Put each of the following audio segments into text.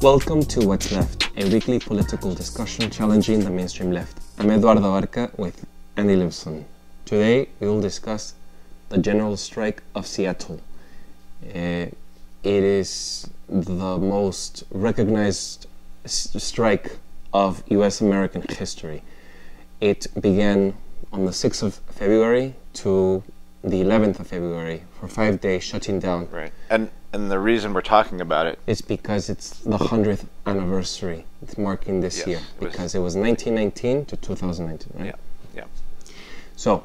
Welcome to What's Left, a weekly political discussion challenging the mainstream left. I'm Eduardo Barca with Andy Lipson. Today we will discuss the general strike of Seattle. It is the most recognized strike of US American history. It began on the 6th of February to the 11th of February for 5 days, shutting down. Right. And the reason we're talking about it is because it's the 100th anniversary. It's marking this year because it was 1919 to 2019, right? Yeah. So,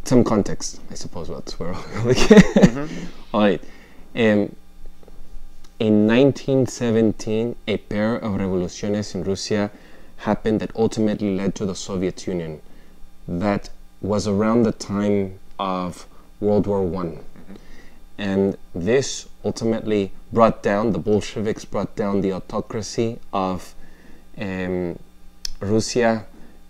some context, I suppose. That's where All right. In 1917, a pair of revoluciones in Russia happened that ultimately led to the Soviet Union. That was around the time of World War I. And this ultimately brought down, the Bolsheviks brought down the autocracy of Russia,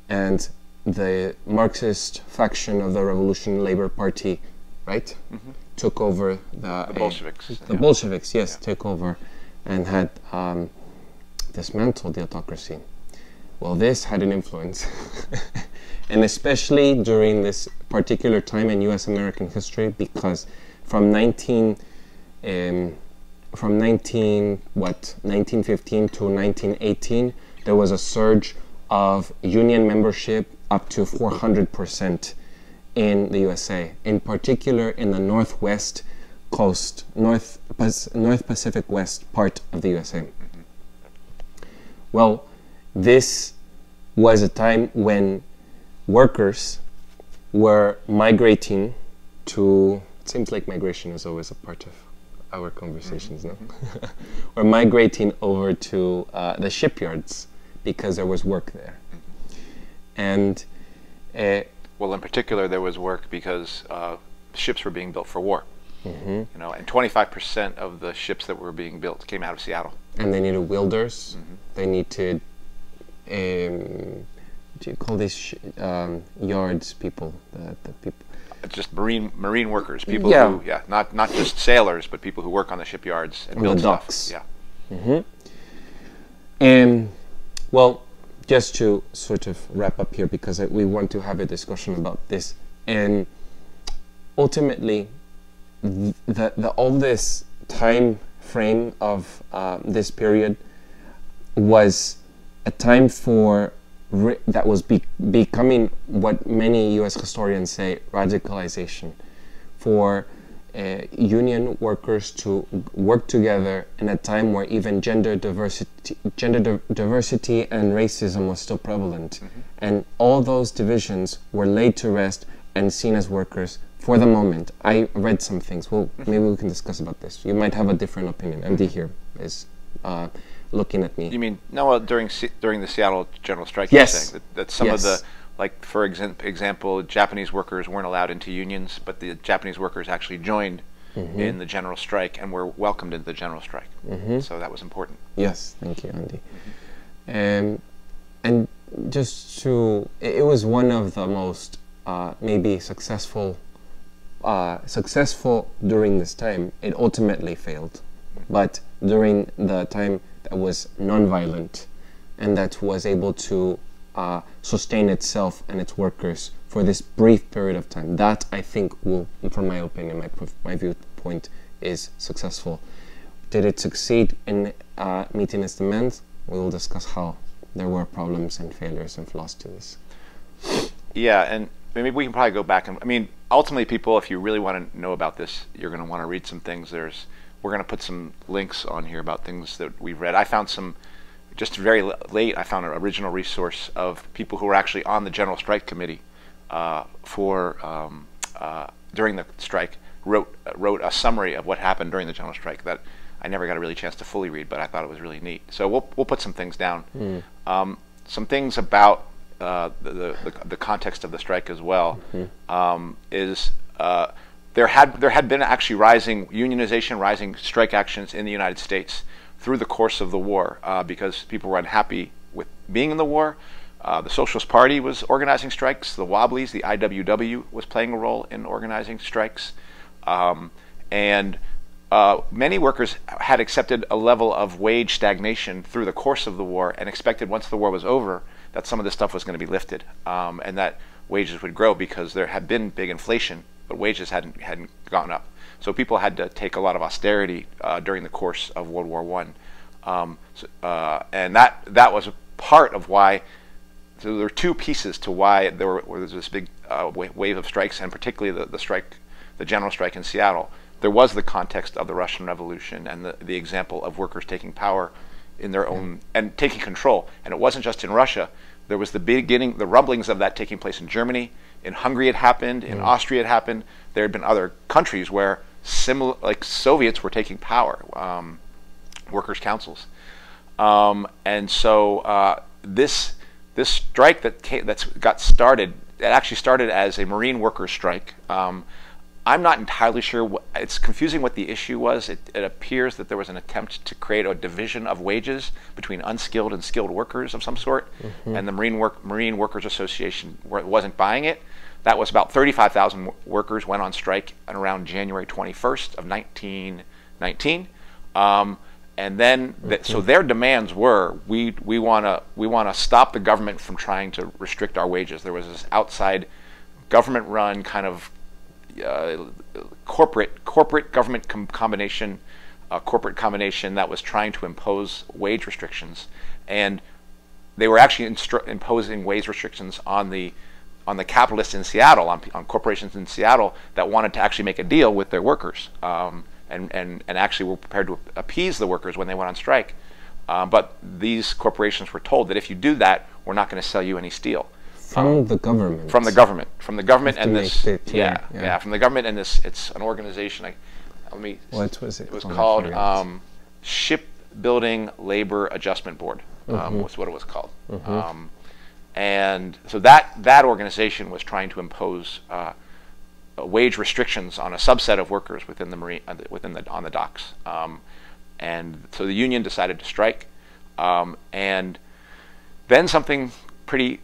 and the Marxist faction of the Revolution Labor Party, right? Took over the Bolsheviks. The Bolsheviks, yes, took over and had dismantled the autocracy. Well, this had an influence. And especially during this particular time in U.S. American history, because from 1915 to 1918, there was a surge of union membership up to 400% in the USA, in particular in the northwest coast, North Pacific West part of the USA. Well, this was a time when workers were migrating to, it seems like migration is always a part of our conversations now, were migrating over to the shipyards because there was work there. And well, in particular, there was work because ships were being built for war. You know, and 25% of the ships that were being built came out of Seattle. And they needed welders. They needed, do you call these yards people? The people. Just marine workers, people who, not just sailors, but people who work on the shipyards and build the docks. Stuff. And well, just to sort of wrap up here, because we want to have a discussion about this, and ultimately, all this time frame of this period was a time for that was becoming what many U.S. historians say radicalization, for union workers to work together in a time where even gender diversity and racism was still prevalent, and all those divisions were laid to rest and seen as workers for the moment. I read some things. Well, maybe we can discuss about this. You might have a different opinion. MD here is looking at me. You mean during the Seattle General Strike? Yes. You're saying that some of the, like for example, Japanese workers weren't allowed into unions, but the Japanese workers actually joined in the General Strike and were welcomed into the General Strike. So that was important. Yes, thank you, Andy. And just to, it was one of the most maybe successful during this time. It ultimately failed, but during the time that was non-violent and that was able to sustain itself and its workers for this brief period of time, that I think will, from my opinion, my viewpoint, is successful. Did it succeed in meeting its demands? We will discuss how there were problems and failures and flaws to this. Yeah, and maybe we can probably go back and, I mean, ultimately people, if you really want to know about this, you're going to want to read some things. We're going to put some links on here about things that we've read. I found some, just very late, I found an original resource of people who were actually on the General Strike Committee during the strike, wrote a summary of what happened during the General Strike that I never got a really chance to fully read, but I thought it was really neat. So we'll put some things down. Some things about the context of the strike as well is there had been actually rising strike actions in the United States through the course of the war because people were unhappy with being in the war. The Socialist Party was organizing strikes. The Wobblies, the IWW, was playing a role in organizing strikes. And many workers had accepted a level of wage stagnation through the course of the war and expected once the war was over that some of this stuff was going to be lifted, and that wages would grow because there had been big inflation, but wages hadn't gone up. So people had to take a lot of austerity during the course of World War I, and that was a part of why. So there were two pieces to why there was this big wave of strikes, and particularly the general strike in Seattle. There was the context of the Russian Revolution and the example of workers taking power in their own and taking control. And it wasn't just in Russia. There was the rumblings of that taking place in Germany. In Hungary it happened. In Austria it happened. There had been other countries where like Soviets were taking power, workers' councils. And so this strike that got started, it actually started as a marine workers' strike. I'm not entirely sure. It's confusing what the issue was. It appears that there was an attempt to create a division of wages between unskilled and skilled workers of some sort, and the Marine Workers Association wasn't buying it. That was about 35,000 workers went on strike around January 21st of 1919. And then, so their demands were, we want to stop the government from trying to restrict our wages. There was this outside government-run kind of corporate government combination, corporate combination that was trying to impose wage restrictions, and they were actually imposing wage restrictions on the capitalists in Seattle, on corporations in Seattle that wanted to actually make a deal with their workers, and actually were prepared to appease the workers when they went on strike. But these corporations were told that if you do that, we're not going to sell you any steel. From the government. From the government, and this, from the government and this. It's an organization. What was it? It was called Shipbuilding Labor Adjustment Board. Was what it was called. And so that organization was trying to impose wage restrictions on a subset of workers within the on the docks. And so the union decided to strike, and then something pretty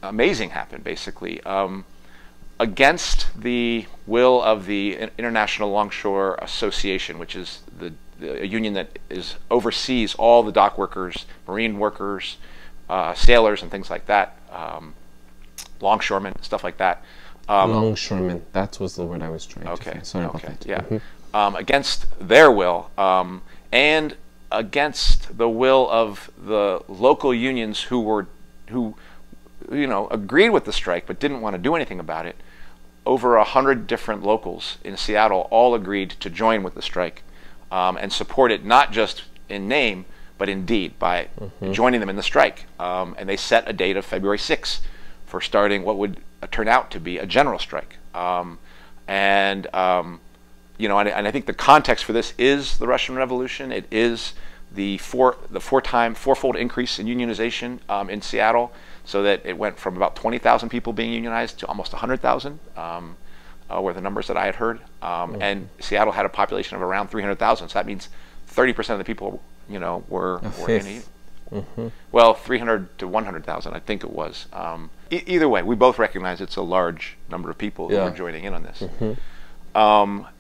amazing happened, basically. Against the will of the International Longshore Association, which is a union that oversees all the dock workers, marine workers, sailors, and things like that, longshoremen, stuff like that. Longshoremen, that was the word I was trying to find. Sorry about that. Yeah. Against their will, and against the will of the local unions who agreed with the strike but didn't want to do anything about it. Over 100 different locals in Seattle all agreed to join with the strike, and support it not just in name but in deed by joining them in the strike. And they set a date of February 6th for starting what would turn out to be a general strike. And I think the context for this is the Russian Revolution. It is the fourfold increase in unionization in Seattle, so that it went from about 20,000 people being unionized to almost 100,000, were the numbers that I had heard. And Seattle had a population of around 300,000, so that means 30% of the people, were in a well, 300 to 100,000, I think it was. Either way, we both recognize it's a large number of people who are joining in on this.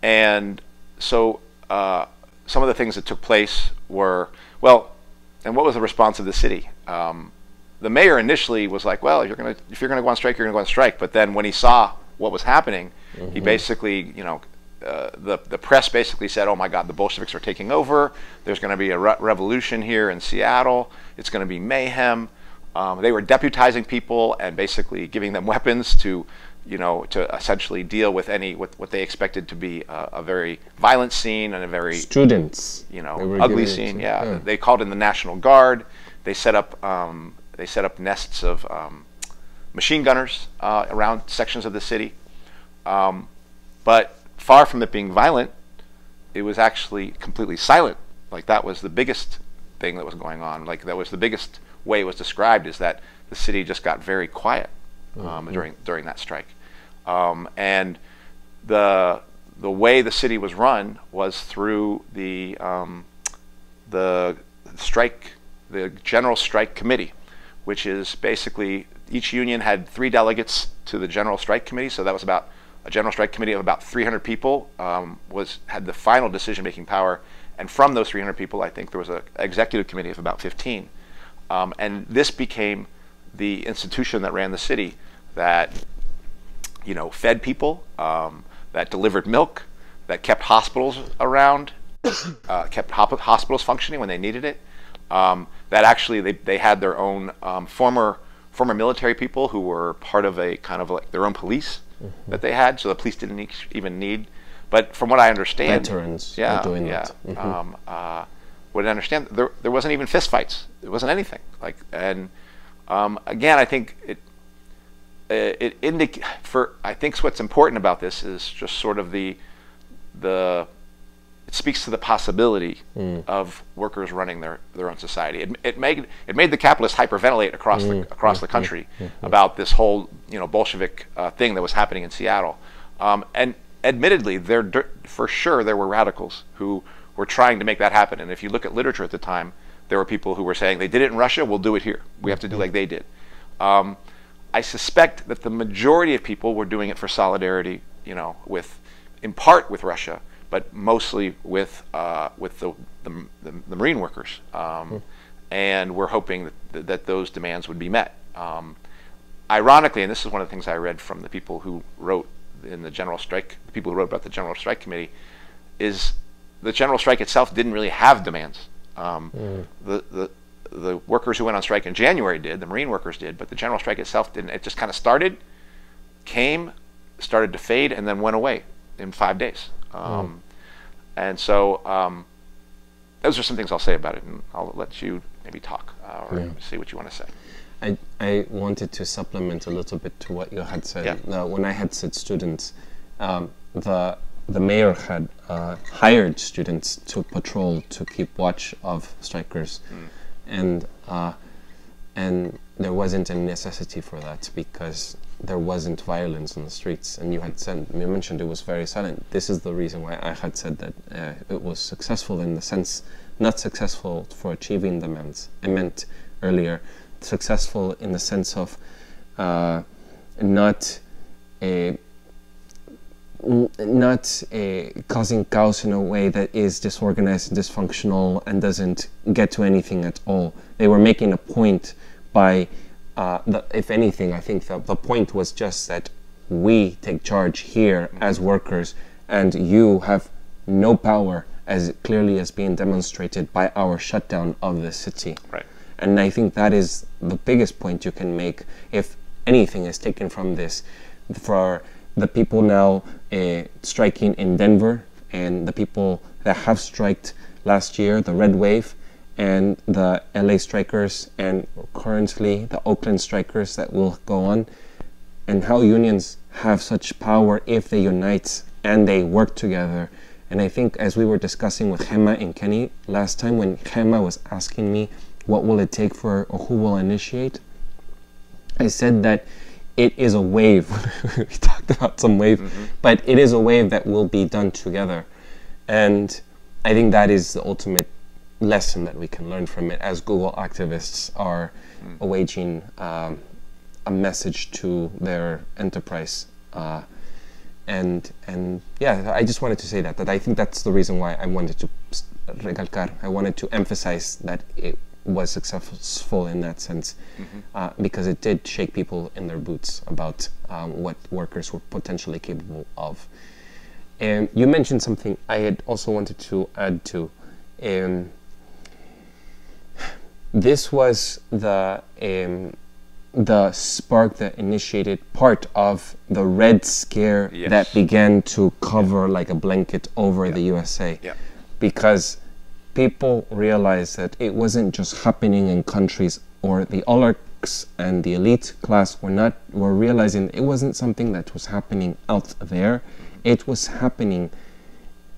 And so some of the things that took place were, and what was the response of the city? The mayor initially was like, well, if you're gonna go on strike, you're gonna go on strike. But then when he saw what was happening, he basically, the press basically said, oh my God, the Bolsheviks are taking over. There's going to be a revolution here in Seattle. It's going to be mayhem. They were deputizing people and basically giving them weapons to essentially deal with what they expected to be a very violent scene and a very ugly scene. Yeah, they called in the National Guard. They set up nests of machine gunners around sections of the city. But far from it being violent, it was actually completely silent. Like, that was the biggest thing that was going on. Like, that was the biggest way it was described, is that the city just got very quiet during that strike. And the way the city was run was through the General Strike Committee, which is basically each union had 3 delegates to the General Strike Committee. So that was about a general strike committee of about 300 people had the final decision-making power, and from those 300 people, I think there was an executive committee of about 15, and this became the institution that ran the city, that fed people, that delivered milk, that kept hospitals around, kept hospitals functioning when they needed it. That actually they had their own former military people who were part of a kind of like their own police that they had, so the police didn't even need. But from what I understand, veterans were doing that. What I understand, there wasn't even fist fights. There wasn't anything like. And again, I think it I think what's important about this is just sort of it speaks to the possibility of workers running their own society. It made the capitalists hyperventilate across the country about this whole Bolshevik thing that was happening in Seattle. And admittedly, for sure there were radicals who were trying to make that happen. And if you look at literature at the time, there were people who were saying they did it in Russia, we'll do it here. We have to do like they did. I suspect that the majority of people were doing it for solidarity, in part with Russia, but mostly with the Marine workers, and we're hoping that those demands would be met. Ironically, and this is one of the things I read from the people who wrote in the general strike, the people who wrote about the general strike committee, is the general strike itself didn't really have demands. The workers who went on strike in January did, the Marine workers did, but the general strike itself didn't. It just kind of started to fade, and then went away in 5 days. And so those are some things I'll say about it, and I'll let you maybe talk or see what you want to say. I wanted to supplement a little bit to what you had said. When I had said students, the mayor had hired students to patrol, to keep watch of strikers, and there wasn't a necessity for that because there wasn't violence in the streets. And you mentioned it was very silent. This is the reason why I had said that it was successful in the sense, not successful for achieving demands. I meant earlier, successful in the sense of not causing chaos in a way that is disorganized and dysfunctional and doesn't get to anything at all. They were making a point by, if anything, I think the point was just that we take charge here as workers, and you have no power, as clearly as being demonstrated by our shutdown of the city. Right. And I think that is the biggest point you can make, if anything is taken from this, for the people now striking in Denver, and the people that have striked last year, the Red Wave, and the LA strikers, and currently the Oakland strikers that will go on, and how unions have such power if they unite and they work together. And I think, as we were discussing with Gemma and Kenny last time, when Gemma was asking me what will it take for, or who will initiate, I said that it is a wave. We talked about some wave, but it is a wave that will be done together. And I think that is the ultimate lesson that we can learn from it, as Google activists are waging a message to their enterprise. And yeah, I just wanted to say that I think that's the reason why I wanted to recalcar. I wanted to emphasize that it was successful in that sense, because it did shake people in their boots about what workers were potentially capable of. And you mentioned something I had also wanted to add to. This was the spark that initiated part of the Red Scare that began to cover like a blanket over the USA, because people realized that it wasn't just happening in countries, or the oligarchs and the elite class were realizing it wasn't something that was happening out there. It was happening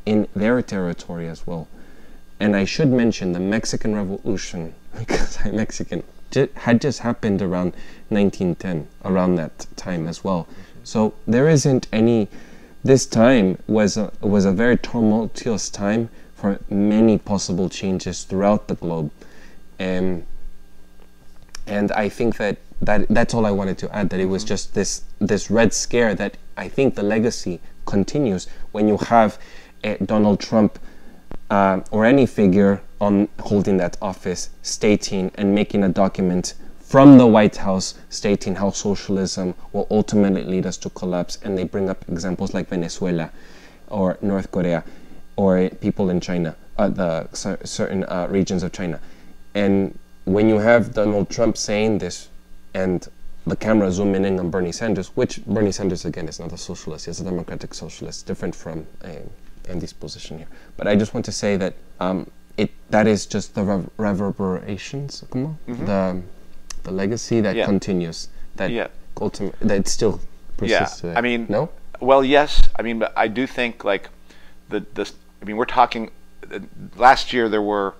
in their territory as well. And I should mention the Mexican Revolution, because I'm Mexican, had just happened around 1910, around that time as well. So there isn't any. This time was a very tumultuous time for many possible changes throughout the globe, and I think that's all I wanted to add. That it was just this Red Scare that I think the legacy continues when you have Donald Trump or any figure on holding that office stating and making a document from the White House stating how socialism will ultimately lead us to collapse, and they bring up examples like Venezuela or North Korea or people in China, certain regions of China. And when you have Donald Trump saying this and the camera zooming in on Bernie Sanders, which Bernie Sanders again is not a socialist, he's a democratic socialist, different from Andy's position here. But I just want to say that that is just the reverberations, the legacy that continues, that that still persists. I mean, no? Well, yes. I mean, but I do think like I mean, we're talking. Last year there were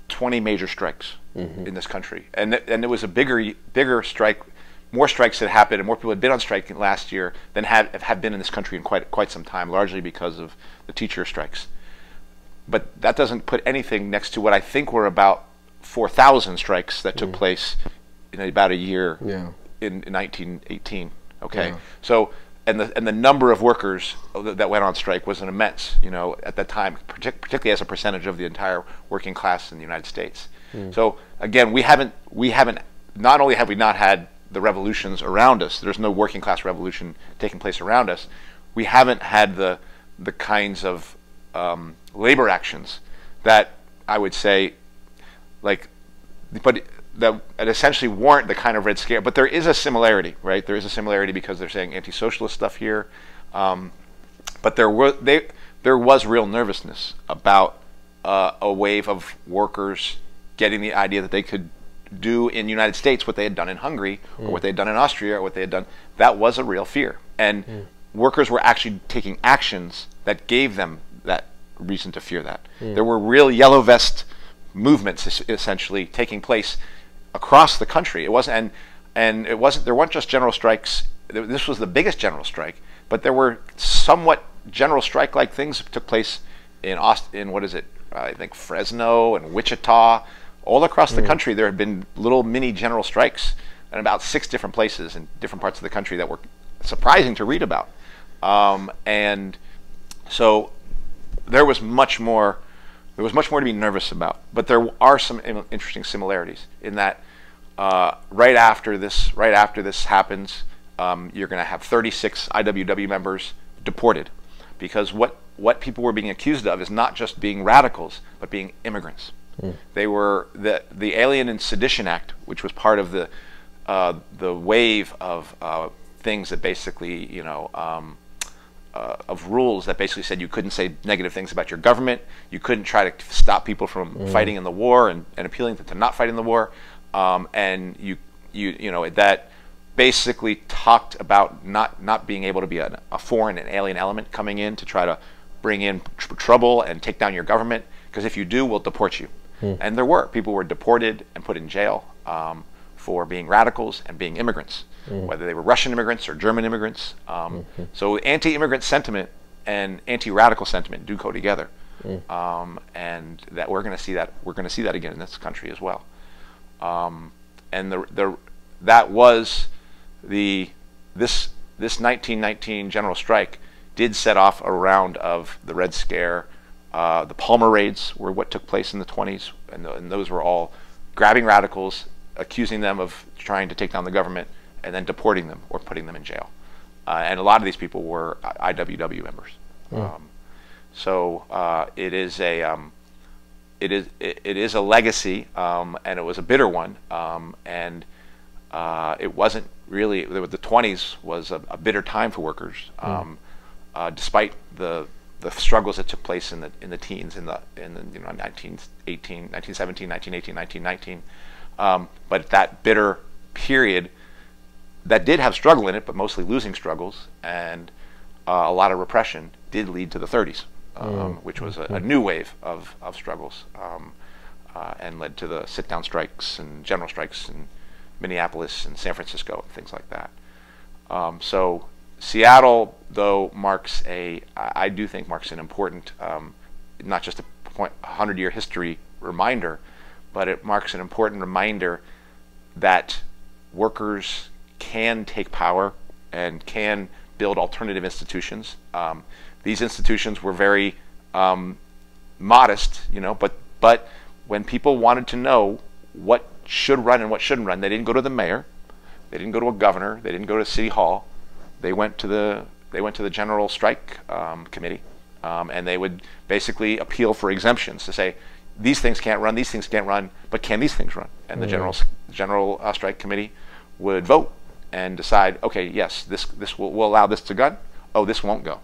20 major strikes in this country, and it was a bigger strike, more strikes that happened, and more people had been on strike last year than have been in this country in quite some time, largely because of the teacher strikes. But that doesn't put anything next to what I think were about 4,000 strikes that took place in about a year in 1918. Okay, so and the number of workers that went on strike was an immense, at that time, particularly as a percentage of the entire working class in the United States. So again, we haven't. Not only have we not had the revolutions around us, there's no working class revolution taking place around us. We haven't had the kinds of labor actions that I would say, but that essentially warrant the kind of Red Scare. But there is a similarity, right? There is a similarity because they're saying anti-socialist stuff here. But there was real nervousness about a wave of workers getting the idea that they could do in the United States what they had done in Hungary or what they had done in Austria or what they had done. That was a real fear. And workers were actually taking actions that gave them that reason to fear that. There were real yellow vest movements essentially taking place across the country. It wasn't, and it wasn't. There weren't just general strikes. This was the biggest general strike, but there were somewhat general strike-like things that took place in what is it? I think Fresno and Wichita, all across the country. There had been little mini general strikes in about 6 different places in different parts of the country that were surprising to read about, and so there was much more. There was much more to be nervous about, but there are some interesting similarities in that right after this happens, you're going to have 36 IWW members deported, because what people were being accused of is not just being radicals, but being immigrants. They were the Alien and Sedition Act, which was part of the wave of things that basically of rules that basically said you couldn't say negative things about your government, you couldn't try to stop people from fighting in the war and appealing to not fight in the war, and that basically talked about not being able to be a foreign and alien element coming in to try to bring in trouble and take down your government, because if you do, we'll deport you. And people were deported and put in jail for being radicals and being immigrants, whether they were Russian immigrants or German immigrants. So anti-immigrant sentiment and anti-radical sentiment do go together, and that we're going to see that again in this country as well. And that was this 1919 general strike did set off a round of the Red Scare. The Palmer raids were what took place in the 20s, and those were all grabbing radicals, accusing them of trying to take down the government, and then deporting them or putting them in jail. And a lot of these people were IWW members. So it is a legacy, and it was a bitter one. And it wasn't really. The 20s was a bitter time for workers, despite the struggles that took place in the teens, in the 1917, 1918, 1919. But that bitter period that did have struggle in it, but mostly losing struggles and a lot of repression, did lead to the 30s, which was a new wave of struggles, and led to the sit-down strikes and general strikes in Minneapolis and San Francisco and things like that. So Seattle, though, I do think marks an important, not just a 100-year history reminder, but it marks an important reminder that workers can take power and can build alternative institutions. These institutions were very modest, but when people wanted to know what should run and what shouldn't run, they didn't go to the mayor, they didn't go to a governor, they didn't go to City Hall. They went to the General Strike Committee, and they would basically appeal for exemptions to say, these things can't run, these things can't run, but can these things run? And the General Strike Committee would vote and decide, okay, yes, this will allow this to go. Oh, this won't go,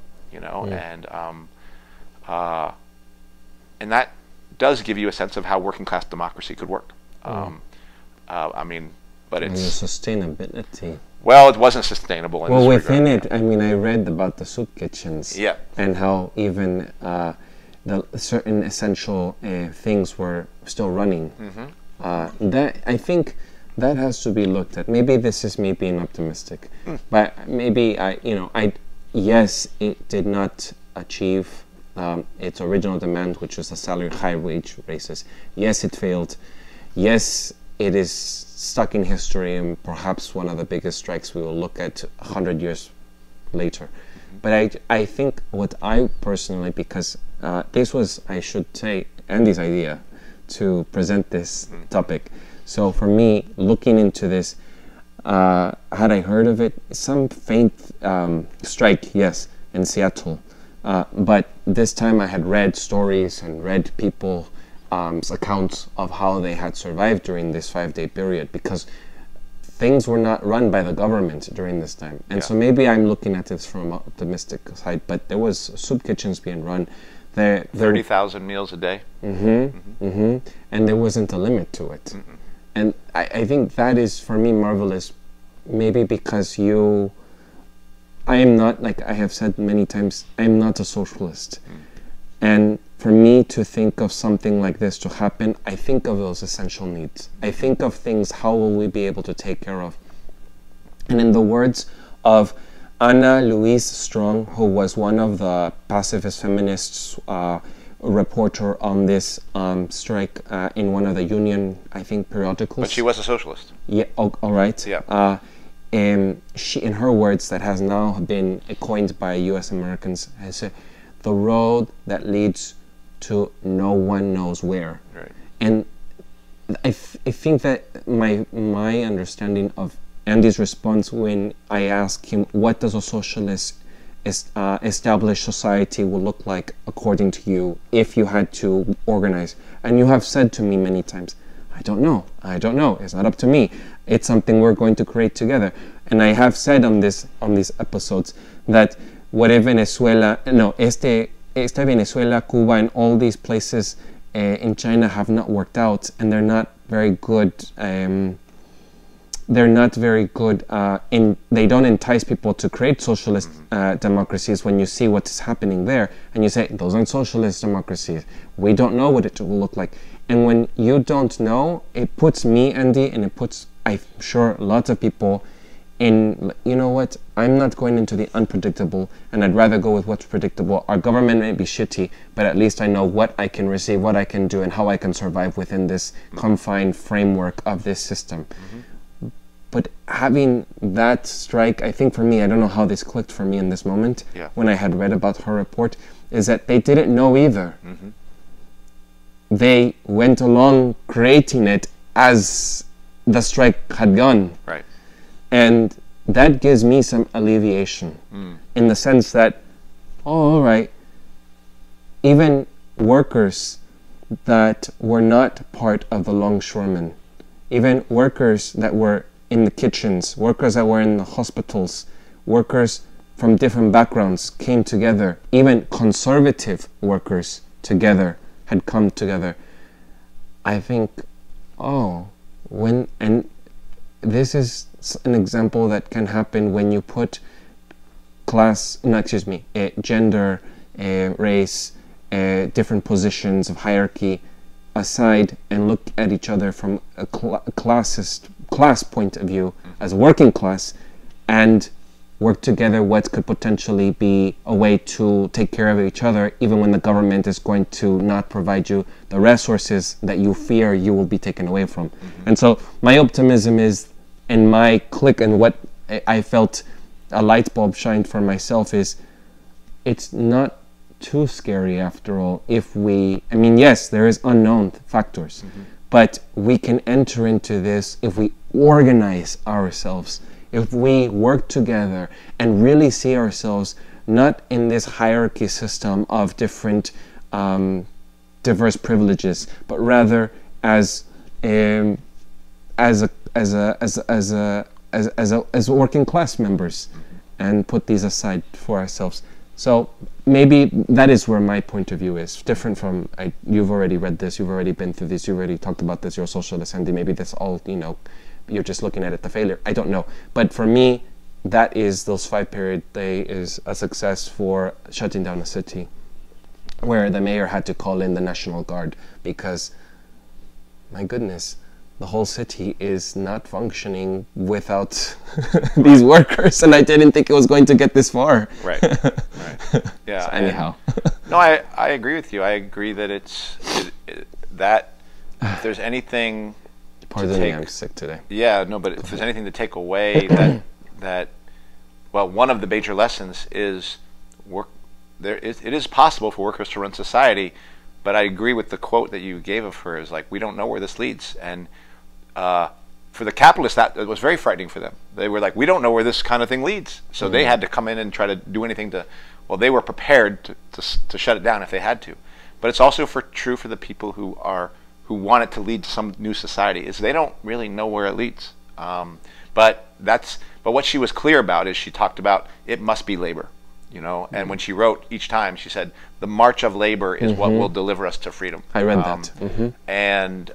and that does give you a sense of how working class democracy could work. I mean, but it's sustainability. Well, it wasn't sustainable. Well, within it, I mean, I read about the soup kitchens. Yeah. And how even the certain essential things were still running. That I think that has to be looked at. Maybe this is me being optimistic, but maybe yes, it did not achieve its original demand, which was a salary high wage raises. Yes, it failed. Yes, it is stuck in history and perhaps one of the biggest strikes we will look at 100 years later. But I think what I personally, because this was, I should say, Andy's idea to present this topic. So for me, looking into this, had I heard of it, some faint strike, yes, in Seattle. But this time I had read stories and read people accounts of how they had survived during this 5-day period, because things were not run by the government during this time. And so maybe I'm looking at this from an optimistic side, but there was soup kitchens being run. 30,000 meals a day. And there wasn't a limit to it. And I think that is, for me, marvelous, maybe because I am not, like I have said many times, I am not a socialist. And for me to think of something like this to happen, I think of those essential needs. I think of things, how will we be able to take care of? And in the words of Ana Louise Strong, who was one of the pacifist feminists, reporter on this strike in one of the union, I think, periodicals. But she was a socialist. Yeah, all right. Yeah. She, in her words, that has now been coined by U.S. Americans, has said, the road that leads to no one knows where. Right. And I think that my understanding of Andy's response when I asked him, what does a socialist established society will look like according to you if you had to organize? And you have said to me many times, I don't know, it's not up to me, it's something we're going to create together. And I have said on these episodes that what if Venezuela, Venezuela, Cuba, and all these places in China have not worked out, and they're not very good. They don't entice people to create socialist democracies. When you see what is happening there, and you say those aren't socialist democracies, we don't know what it will look like. And when you don't know, it puts me, Andy, and it puts, I'm sure, lots of people in, you know what, I'm not going into the unpredictable, and I'd rather go with what's predictable. Our government may be shitty, but at least I know what I can receive, what I can do, and how I can survive within this confined framework of this system. But having that strike, I think for me, I don't know how this clicked for me in this moment, when I had read about her report, is that they didn't know either. They went along creating it as the strike had gone. Right. And that gives me some alleviation in the sense that, oh, all right, even workers that were not part of the longshoremen, even workers that were in the kitchens, workers that were in the hospitals, workers from different backgrounds came together, even conservative workers together had come together. I think, and this is an example that can happen when you put gender, race, different positions of hierarchy aside and look at each other from a class point of view as a working class and work together what could potentially be a way to take care of each other, even when the government is going to not provide you the resources that you fear you will be taken away from. And so my optimism is, and my click and what I felt a light bulb shined for myself is it's not too scary after all if we, I mean, yes, there is unknown factors, but we can enter into this if we organize ourselves, if we work together and really see ourselves not in this hierarchy system of different diverse privileges, but rather as working class members, and put these aside for ourselves. So maybe that is where my point of view is different from, you've already read this, you've already been through this, you've already talked about this, you're a socialist, Andy, maybe that's all, you know, you're just looking at it the failure, I don't know. But for me, that is, those 5-period day is a success for shutting down a city, where the mayor had to call in the National Guard because, my goodness, the whole city is not functioning without these workers, and I didn't think it was going to get this far. Right. Right. Yeah. So anyhow. No, I agree with you. I agree that that if there's anything. Pardon me, I'm sick today. Yeah, no, but if there's anything to take away, well, one of the major lessons is it is possible for workers to run society, but I agree with the quote that you gave of her, is like, we don't know where this leads. And for the capitalists, that was very frightening for them. They were like, we don't know where this kind of thing leads. So they had to come in and try to do anything to, well, they were prepared to shut it down if they had to. But it's also true for the people who want it to lead to some new society, is they don't really know where it leads. But what she was clear about is she talked about it must be labor. You know, and when she wrote each time, she said, the march of labor is what will deliver us to freedom. I read that. And,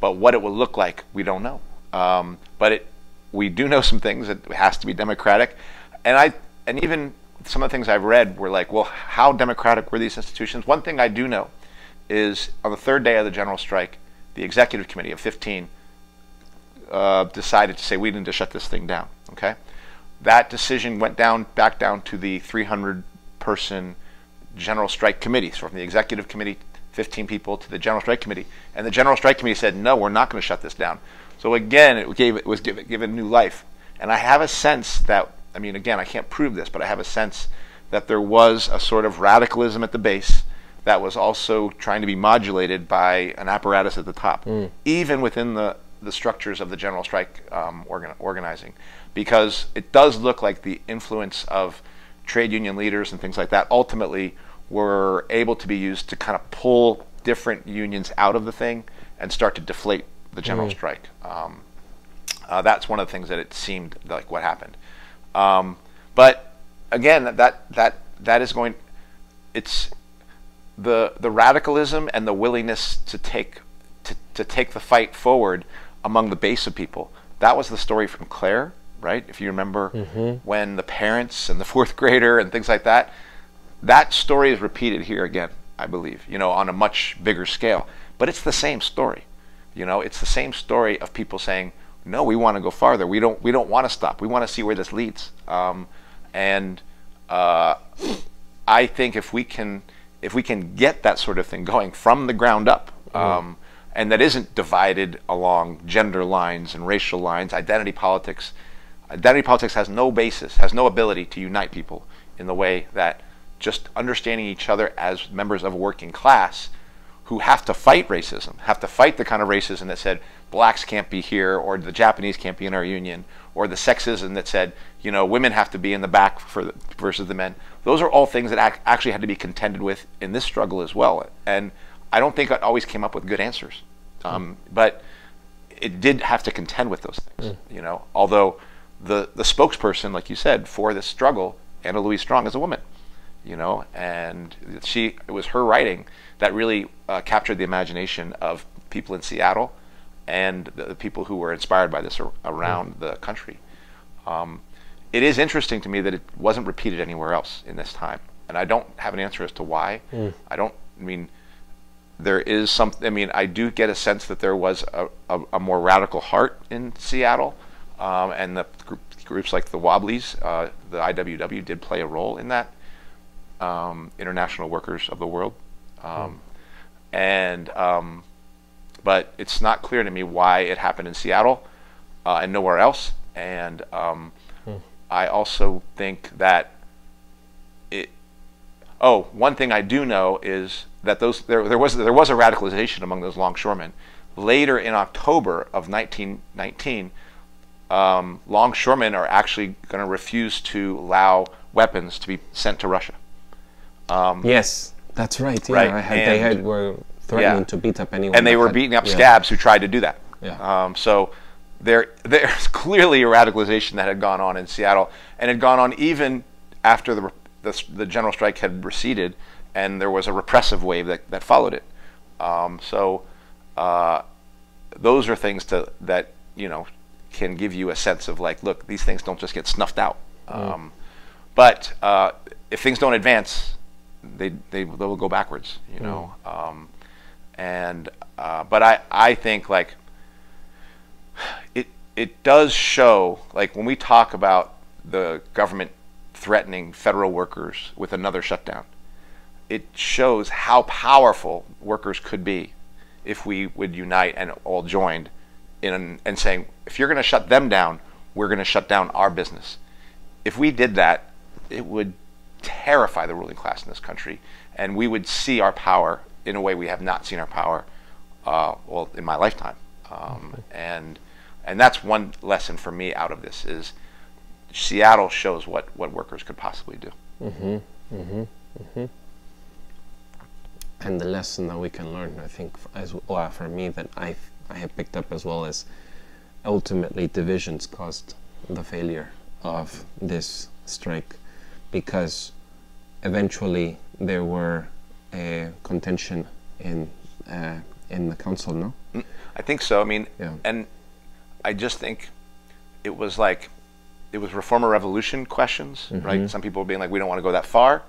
but what it will look like, we don't know. But we do know some things. It has to be democratic. And even some of the things I've read were like, well, how democratic were these institutions? One thing I do know is on the 3rd day of the general strike, the executive committee of 15 decided to say, we need to shut this thing down, okay? That decision went back down to the 300-person General Strike Committee. So from the Executive Committee, 15 people, to the General Strike Committee. And the General Strike Committee said, no, we're not going to shut this down. So again, it was given new life. And I have a sense that, I mean, again, I can't prove this, but I have a sense that there was a sort of radicalism at the base that was also trying to be modulated by an apparatus at the top, even within the structures of the General Strike organizing. Because it does look like the influence of trade union leaders and things like that ultimately were able to be used to kind of pull different unions out of the thing and start to deflate the general strike. That's one of the things that it seemed like what happened. But again, that is going. It's the radicalism and the willingness to take the fight forward among the base of people. That was the story from Claire. Right? If you remember when the parents and the 4th grader and things like that, that story is repeated here again, I believe, you know, on a much bigger scale. But it's the same story. You know, it's the same story of people saying, no, we want to go farther. We don't want to stop. We want to see where this leads. I think if we can get that sort of thing going from the ground up, and that isn't divided along gender lines and racial lines, identity politics has no basis, has no ability to unite people in the way that just understanding each other as members of a working class who have to fight racism, have to fight the kind of racism that said blacks can't be here, or the Japanese can't be in our union, or the sexism that said, you know, women have to be in the back versus the men. Those are all things that actually had to be contended with in this struggle as well. And I don't think it always came up with good answers. But it did have to contend with those things, you know, although the spokesperson, like you said, for this struggle, Anna Louise Strong, is a woman, you know, and it was her writing that really captured the imagination of people in Seattle and the people who were inspired by this around the country. It is interesting to me that it wasn't repeated anywhere else in this time, and I don't have an answer as to why. There is something. I mean, I do get a sense that there was a more radical heart in Seattle, and the groups like the Wobblies, the IWW, did play a role in that. International Workers of the World, but it's not clear to me why it happened in Seattle and nowhere else. And I also think that one thing I do know is that there was a radicalization among those longshoremen. Later in October of 1919, longshoremen are actually going to refuse to allow weapons to be sent to Russia. Yes, that's right. Yeah, Right, they were threatening yeah. to beat up anyone. And they that were had- beating up yeah. scabs who tried to do that. Yeah. So there's clearly a radicalization that had gone on in Seattle, and had gone on even after the general strike had receded, and there was a repressive wave that followed it. Those are things that can give you a sense of like, look, these things don't just get snuffed out. But if things don't advance, they will go backwards. But I think like it does show, like when we talk about the government threatening federal workers with another shutdown, it shows how powerful workers could be if we would unite and all joined and saying, if you're going to shut them down, we're going to shut down our business. If we did that, it would terrify the ruling class in this country, and we would see our power in a way we have not seen our power, in my lifetime. And that's one lesson for me out of this is Seattle shows what workers could possibly do. And the lesson that we can learn, I think, for me, that I have picked up as well, is ultimately divisions caused the failure of this strike, because eventually there were a contention in the council. No, I think so. I mean, Yeah. and I just think it was reform or revolution questions, right? Some people being like, we don't want to go that far.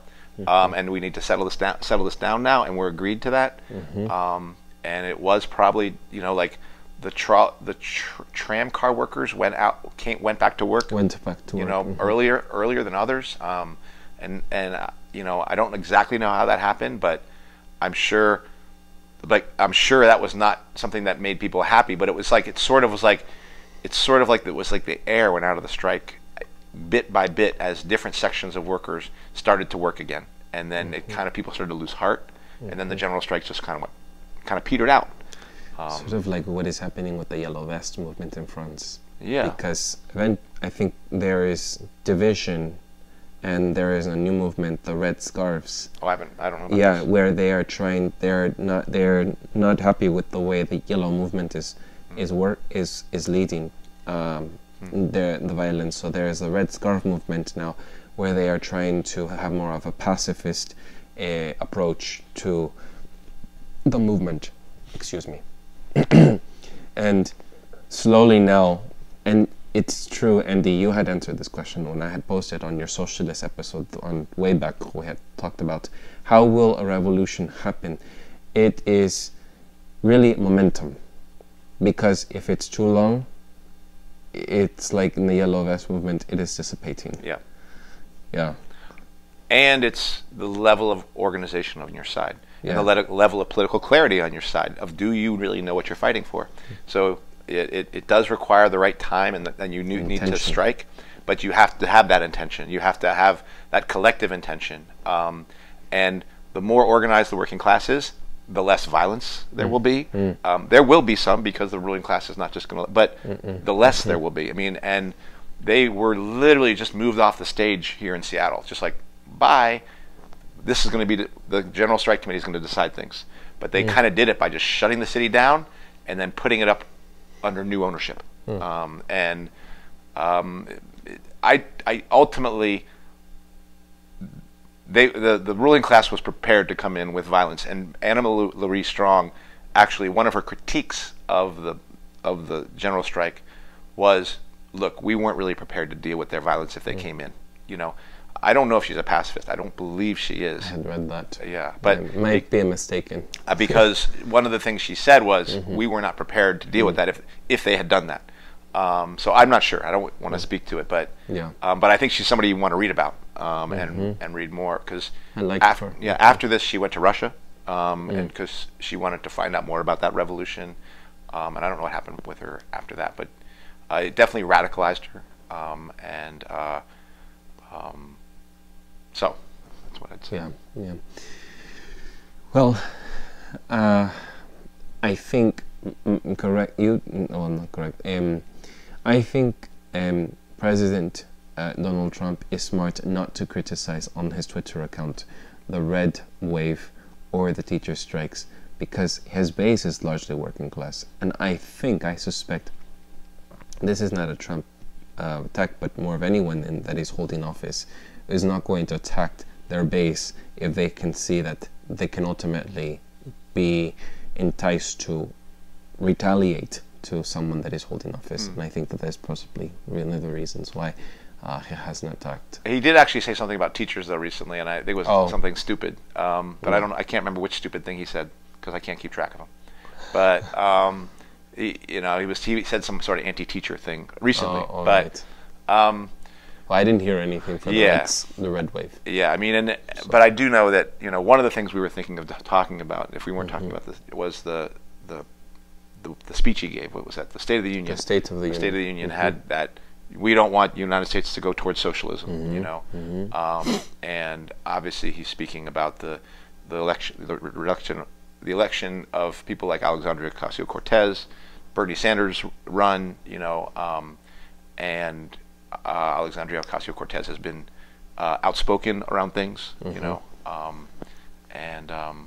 And we need to settle this down now, and we're agreed to that. And it was probably, like the tram car workers went back to work. went back to work. Earlier than others. And I don't exactly know how that happened, but I'm sure that was not something that made people happy. But it was like it was like the air went out of the strike bit by bit as different sections of workers started to work again, and then people started to lose heart, and then the general strike just kind of petered out. Sort of like what is happening with the Yellow Vest movement in France. Yeah. Because then I think there is division, and there is a new movement, the Red Scarves. Oh, I don't know about Yeah, this. where they're not happy with the way the Yellow movement is leading the violence. So there is a Red Scarf movement now, where they are trying to have more of a pacifist approach to the movement. Excuse me. And slowly now, and it's true, Andy, you had answered this question when I had posted on your socialist episode on way back. We had talked about how will a revolution happen. It is really momentum, because if it's too long, it's like in the Yellow Vest movement, it is dissipating. Yeah. And it's the level of organization on your side, Yeah. and the level of political clarity on your side of, do you really know what you're fighting for? So it does require the right time, and you need to Intention. strike, but you have to have that intention. You have to have that collective intention. And the more organized the working class is, the less violence there will be. There will be some, because the ruling class is not just going to, but the less there will be. I mean, and they were literally just moved off the stage here in Seattle. Just like, bye, this is going to be, the General Strike Committee is going to decide things. But they kind of did it by just shutting the city down and then putting it up under new ownership. I ultimately, the ruling class was prepared to come in with violence, and Anna Marie Strong, actually, one of her critiques of the general strike was, look, we weren't really prepared to deal with their violence if they came in. I don't know if she's a pacifist. I don't believe she is. I had read that. Yeah, but it might be a mistaken. because one of the things she said was, we were not prepared to deal with that if they had done that. So I'm not sure. I don't want to speak to it, but Yeah. but I think she's somebody you want to read about and read more, because I like her. Yeah, after this she went to Russia, and because she wanted to find out more about that revolution, and I don't know what happened with her after that, but it definitely radicalized her. and so that's what I'd say. Yeah, yeah. Well, I think correct. No, not correct. I think President Donald Trump is smart not to criticize on his Twitter account the red wave or the teacher strikes, because his base is largely working class, and I suspect this is not a Trump attack, but more of anyone that is holding office is not going to attack their base if they can see that they can ultimately be enticed to retaliate to someone that is holding office. And I think that that's possibly one of the reasons why he hasn't attacked. He did actually say something about teachers though recently, and I think it was something stupid. But I can't remember which stupid thing he said because I can't keep track of them. But he said some sort of anti-teacher thing recently. Right. Well, I didn't hear anything from the red wave. Yeah, I mean, but I do know that one of the things we were thinking of talking about, if we weren't talking about this, was the speech he gave. What was that? The State of the Union. The State of the Union. The State of the Union had that. We don't want the United States to go towards socialism, and obviously he's speaking about the election of people like Alexandria Ocasio-Cortez, Bernie Sanders' run, and Alexandria Ocasio-Cortez has been outspoken around things, and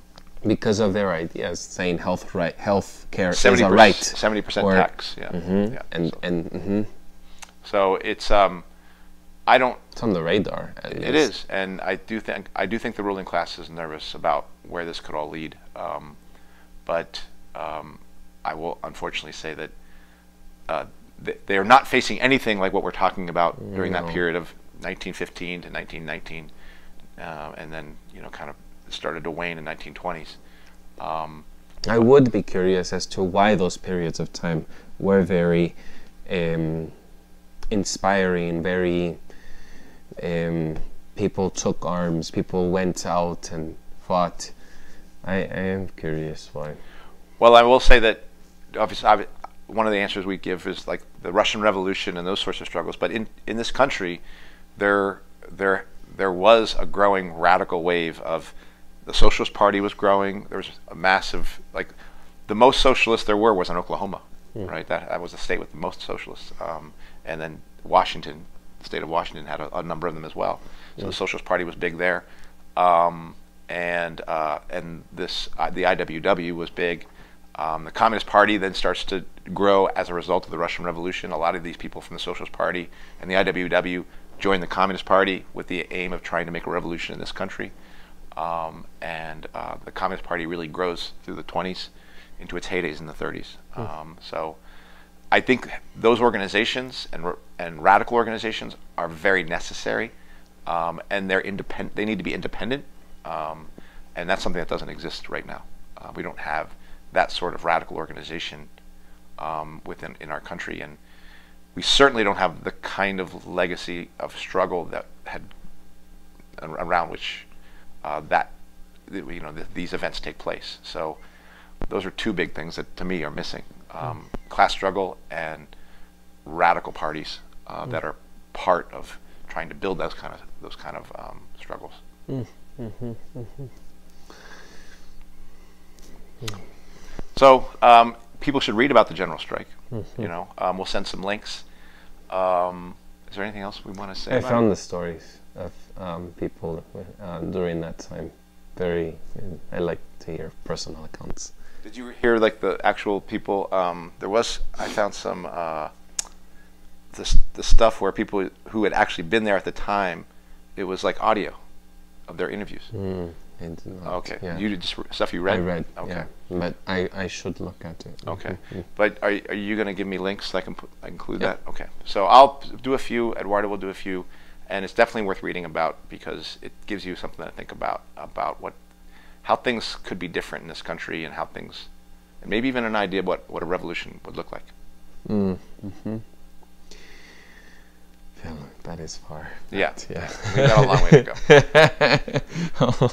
because of their ideas, saying health care is a right, 70% tax, So it's It's on the radar. It is, and I do think the ruling class is nervous about where this could all lead. But I will unfortunately say that they are not facing anything like what we're talking about during that period of 1915 to 1919, and then kind of started to wane in 1920s. I would be curious as to why those periods of time were very inspiring, very people took arms, people went out and fought. I am curious why. Well, I will say that obviously one of the answers we give is like the Russian Revolution and those sorts of struggles. But in this country, there was a growing radical wave of the Socialist Party was growing. There was a massive, like, the most socialists there were was in Oklahoma, right? That was the state with the most socialists. And then Washington, the state of Washington, had a number of them as well. So the Socialist Party was big there, and this the IWW was big. The Communist Party then starts to grow as a result of the Russian Revolution. A lot of these people from the Socialist Party and the IWW joined the Communist Party with the aim of trying to make a revolution in this country. The Communist Party really grows through the 20s into its heydays in the 30s. So I think those organizations and radical organizations are very necessary, and they're independent. They need to be independent, and that's something that doesn't exist right now. We don't have that sort of radical organization in our country, and we certainly don't have the kind of legacy of struggle that had around which these events take place. So those are two big things that to me are missing: class struggle and radical parties that are part of trying to build those kind of struggles. So people should read about the general strike. We'll send some links. Is there anything else we want to say? I found the stories of people during that time. I like to hear personal accounts. Did you hear like the actual people? I found some the stuff where people who had actually been there at the time, it was like audio of their interviews. Okay, yeah. You just stuff you read. I read. Okay, yeah. But I should look at it. Okay, but are you going to give me links so I can include that? Okay, so I'll do a few. Eduardo will do a few, and it's definitely worth reading about because it gives you something to think about how things could be different in this country and and maybe even an idea of what a revolution would look like. Feel like that is far. Yeah, yeah. We've got a long way to go.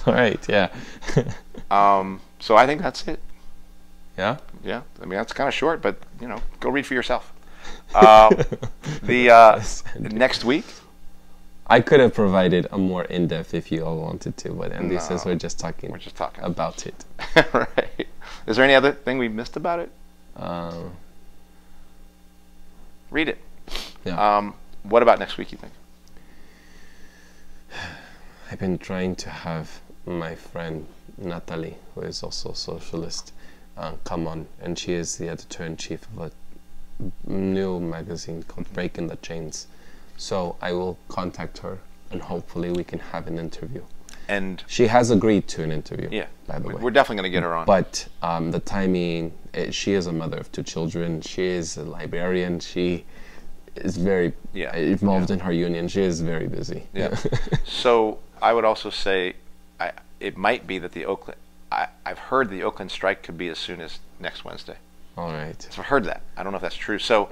All right, yeah. So I think that's it. Yeah? Yeah, I mean, that's kind of short, but, go read for yourself. Next week. I could have provided a more in-depth if you all wanted to, but Andy says we're just talking about it. Right. Is there any other thing we missed about it? Read it. Yeah. What about next week, you think? I've been trying to have my friend Natalie, who is also a socialist, come on, and she is the editor-in-chief of a new magazine called Breaking the Chains. So I will contact her, and hopefully we can have an interview. And she has agreed to an interview. Yeah, by the way, we're definitely going to get her on. But the timing, she is a mother of 2 children. She is a librarian. She is very involved in her union. She is very busy. Yeah. So I would also say, it might be that the Oakland. I've heard the Oakland strike could be as soon as next Wednesday. All right. So I've heard that. I don't know if that's true. So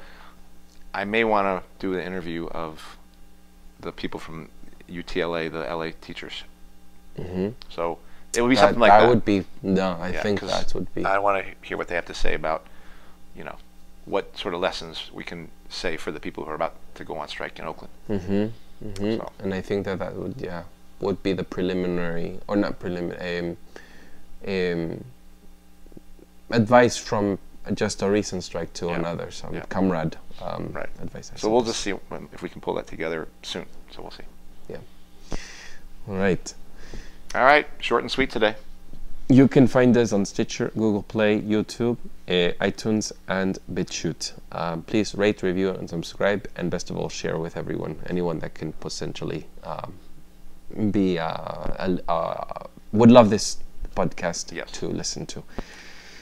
I may want to do an interview of the people from UTLA, the LA teachers. Mm-hmm. So it would be something like that. That would be, I think that would be. I want to hear what they have to say about, what sort of lessons we can say for the people who are about to go on strike in Oakland. Mm-hmm. Mm-hmm. So. And I think that would be the preliminary, or not preliminary, advice from just a recent strike to another, some comrade advice. So we'll just see if we can pull that together soon. So we'll see. Yeah. All right. All right. Short and sweet today. You can find us on Stitcher, Google Play, YouTube, iTunes, and BitChute. Please rate, review, and subscribe, and best of all, share with anyone that can potentially would love this podcast to listen to.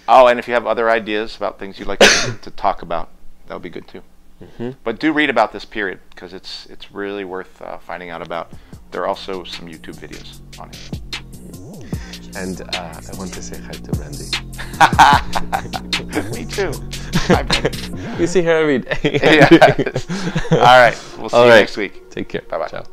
Oh, and if you have other ideas about things you'd like to talk about, that would be good too. Mm-hmm. But do read about this period, because it's really worth finding out about. There are also some YouTube videos on it. And I want to say hi to Randy. Me too. Hi, Randy. We see her every day. Yes. All right. We'll see you next week. Take care. Bye-bye. Ciao.